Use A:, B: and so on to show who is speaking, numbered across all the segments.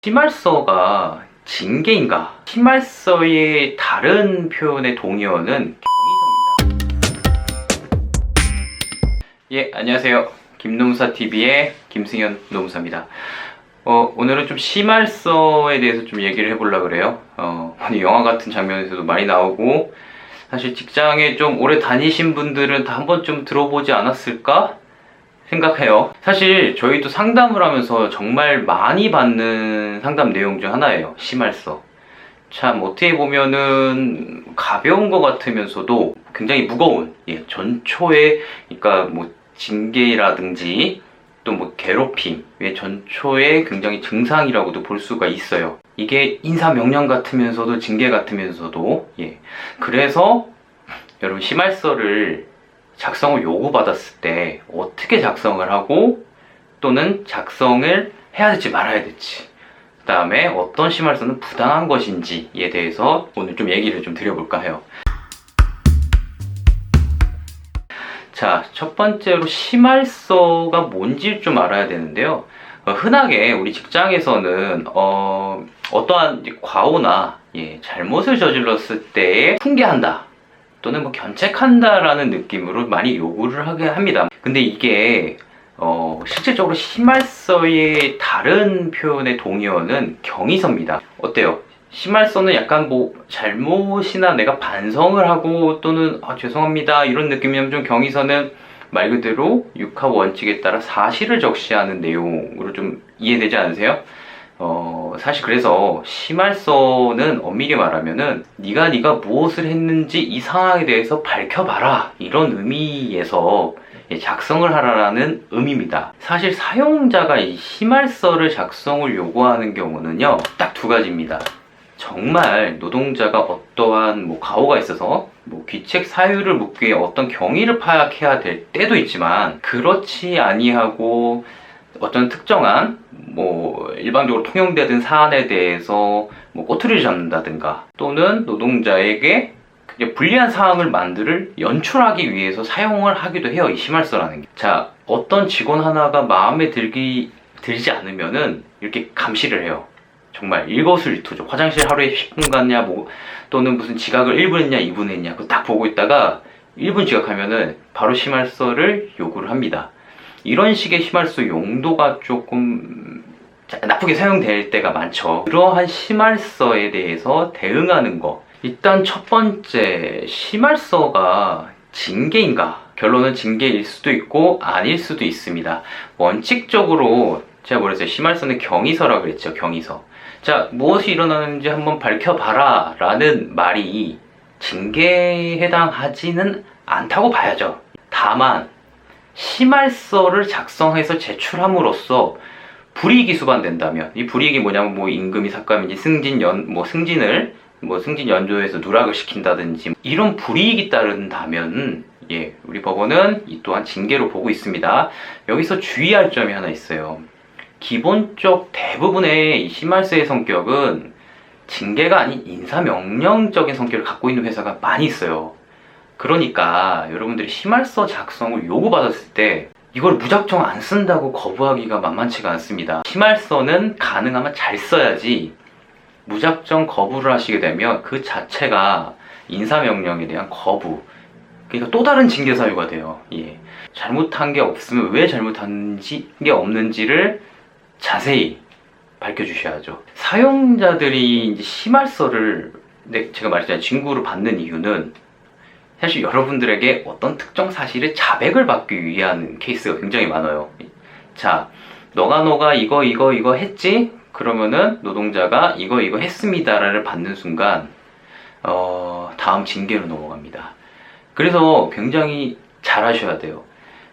A: 심할서가 징계인가? 심할서의 다른 표현의 동의어는 경의서입니다. 예, 안녕하세요. 김노무사TV의 김승현 노무사입니다. 오늘은 좀 심할서에 대해서 좀 얘기를 해보려고 그래요. 오늘 영화 같은 장면에서도 많이 나오고, 사실 직장에 좀 오래 다니신 분들은 다 한 번쯤 들어보지 않았을까 생각해요. 사실 저희도 상담을 하면서 정말 많이 받는 상담 내용 중 하나예요. 심할서. 참 어떻게 보면은 가벼운 것 같으면서도 굉장히 무거운, 전초에, 그러니까 뭐 징계라든지 또 뭐 괴롭힘의 전초의 굉장히 증상이라고도 볼 수가 있어요. 이게 인사명령 같으면서도 징계 같으면서도, 그래서 여러분, 심할서를 작성을 요구받았을 때 어떻게 작성을 하고, 또는 작성을 해야 될지 말아야 될지, 그 다음에 어떤 심할서는 부당한 것인지에 대해서 오늘 좀 얘기를 좀 드려볼까 해요. 자, 첫 번째로 심할서가 뭔지 좀 알아야 되는데요. 흔하게 우리 직장에서는 어떠한 과오나 잘못을 저질렀을 때 훈계한다, 또는 뭐 견책한다라는 느낌으로 많이 요구를 하게 합니다. 근데 이게 실질적으로 심할서의 다른 표현의 동의어는 경의서입니다. 어때요? 심할서는 약간 뭐 잘못이나 내가 반성을 하고, 또는 죄송합니다 이런 느낌이면, 좀 경의서는 말 그대로 육하 원칙에 따라 사실을 적시하는 내용으로 좀 이해되지 않으세요? 사실 그래서 심할서는 엄밀히 말하면은 네가 무엇을 했는지 이 상황에 대해서 밝혀봐라, 이런 의미에서 작성을 하라는 의미입니다. 사실 사용자가 이 심할서를 작성을 요구하는 경우는요, 딱 두 가지입니다. 정말 노동자가 어떠한 뭐 과오가 있어서 뭐 귀책 사유를 묻기 위해 어떤 경위를 파악해야 될 때도 있지만, 그렇지 아니하고 어떤 특정한 뭐 일반적으로 통용되는 사안에 대해서 뭐 꼬투리를 잡는다든가, 또는 노동자에게 불리한 상황을 연출하기 위해서 사용을 하기도 해요, 이 심할서라는 게. 자, 어떤 직원 하나가 마음에 들지 않으면은 이렇게 감시를 해요. 정말 일거수일투족. 화장실 하루에 10분 갔냐, 또는 무슨 지각을 1분 했냐 2분 했냐, 그거 딱 보고 있다가 1분 지각하면은 바로 심할서를 요구를 합니다. 이런 식의 심할서 용도가 조금 나쁘게 사용될 때가 많죠. 그러한 심할서에 대해서 대응하는 거. 일단 첫 번째, 심할서가 징계인가? 결론은 징계일 수도 있고 아닐 수도 있습니다. 원칙적으로 제가 뭐랬어요? 심할서는 경의서라고 그랬죠. 경의서. 자, 무엇이 일어나는지 한번 밝혀봐라 라는 말이 징계에 해당하지는 않다고 봐야죠. 다만 심할서를 작성해서 제출함으로써 불이익이 수반된다면, 이 불이익이 뭐냐면 뭐 임금이 삭감인지 승진 연조에서 누락을 시킨다든지 이런 불이익이 따른다면, 우리 법원은 이 또한 징계로 보고 있습니다. 여기서 주의할 점이 하나 있어요. 기본적 대부분의 이 심할서의 성격은 징계가 아닌 인사명령적인 성격을 갖고 있는 회사가 많이 있어요. 그러니까 여러분들이 심할서 작성을 요구받았을 때 이걸 무작정 안 쓴다고 거부하기가 만만치가 않습니다. 심할서는 가능하면 잘 써야지, 무작정 거부를 하시게 되면 그 자체가 인사명령에 대한 거부, 그러니까 또 다른 징계 사유가 돼요. 잘못한 게 없으면 왜 잘못한 게 없는지를 자세히 밝혀주셔야죠. 사용자들이 이제 심할서를, 제가 말했잖아요, 징구를 받는 이유는 사실 여러분들에게 어떤 특정 사실의 자백을 받기 위한 케이스가 굉장히 많아요. 자, 너가 이거 했지? 그러면은 노동자가 이거 했습니다를 받는 순간 다음 징계로 넘어갑니다. 그래서 굉장히 잘 하셔야 돼요.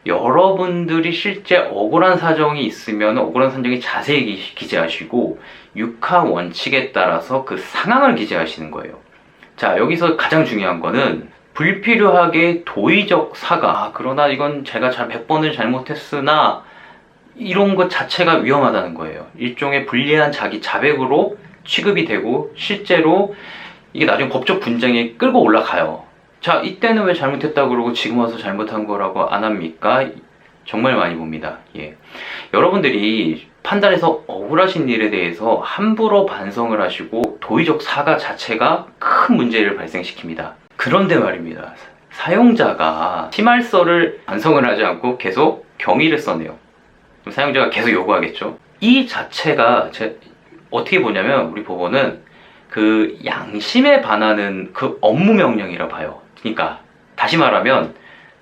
A: 여러분들이 실제 억울한 사정이 있으면 억울한 사정이 자세히 기재하시고, 육하 원칙에 따라서 그 상황을 기재하시는 거예요. 자, 여기서 가장 중요한 거는 불필요하게 도의적 사과, 그러나 이건 제가 100번을 잘못했으나, 이런 것 자체가 위험하다는 거예요. 일종의 불리한 자기 자백으로 취급이 되고, 실제로 이게 나중에 법적 분쟁에 끌고 올라가요. 자, 이때는 왜 잘못했다고 그러고 지금 와서 잘못한 거라고 안 합니까? 정말 많이 봅니다. 여러분들이 판단해서 억울하신 일에 대해서 함부로 반성을 하시고 도의적 사과 자체가 큰 문제를 발생시킵니다. 그런데 말입니다. 사용자가 심할서를 반성을 하지 않고 계속 경위를 써내요. 그럼 사용자가 계속 요구하겠죠. 이 자체가 어떻게 보냐면 우리 법원은 그 양심에 반하는 그 업무 명령이라 봐요. 그러니까 다시 말하면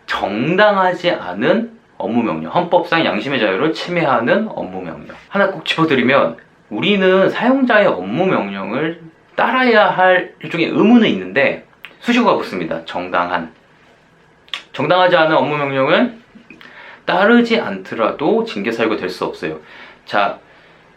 A: 정당하지 않은 업무 명령, 헌법상 양심의 자유를 침해하는 업무 명령. 하나 꼭 짚어드리면 우리는 사용자의 업무 명령을 따라야 할 일종의 의무는 있는데 수식어가 붙습니다. 정당하지 않은 업무 명령은 따르지 않더라도 징계 사유가 될 수 없어요. 자,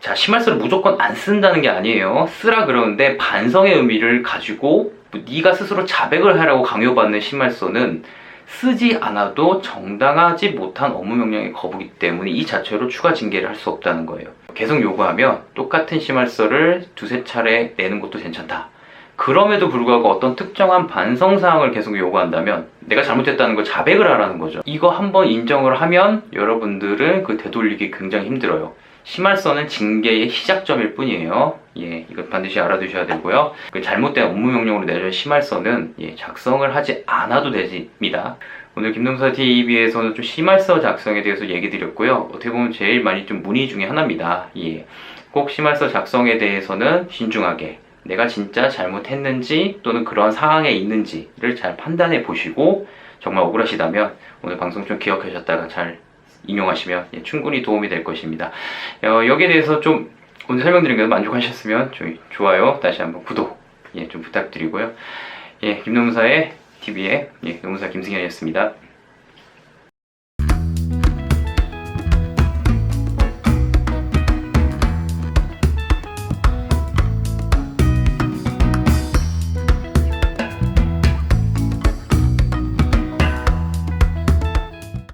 A: 심할서를 무조건 안 쓴다는 게 아니에요. 쓰라 그러는데 반성의 의미를 가지고 네가 스스로 자백을 하라고 강요받는 심할서는 쓰지 않아도 정당하지 못한 업무 명령의 거부기 때문에 이 자체로 추가 징계를 할 수 없다는 거예요. 계속 요구하면 똑같은 심할서를 두세 차례 내는 것도 괜찮다. 그럼에도 불구하고 어떤 특정한 반성사항을 계속 요구한다면 내가 잘못했다는 걸 자백을 하라는 거죠. 이거 한번 인정을 하면 여러분들은 그 되돌리기 굉장히 힘들어요. 심할서는 징계의 시작점일 뿐이에요. 예, 이거 반드시 알아두셔야 되고요. 그 잘못된 업무 명령으로 내준 심할서는 작성을 하지 않아도 됩니다. 오늘 김동사TV에서는 좀 심할서 작성에 대해서 얘기 드렸고요. 어떻게 보면 제일 많이 좀 문의 중에 하나입니다. 예, 꼭 심할서 작성에 대해서는 신중하게 내가 진짜 잘못했는지 또는 그런 상황에 있는지를 잘 판단해 보시고 정말 억울하시다면 오늘 방송 좀 기억하셨다가 잘 인용하시면 충분히 도움이 될 것입니다. 여기에 대해서 좀 오늘 설명드린 거 만족하셨으면 좋아요, 다시 한번 구독 좀 부탁드리고요. 김노무사의 TV의 노무사 김승현이었습니다.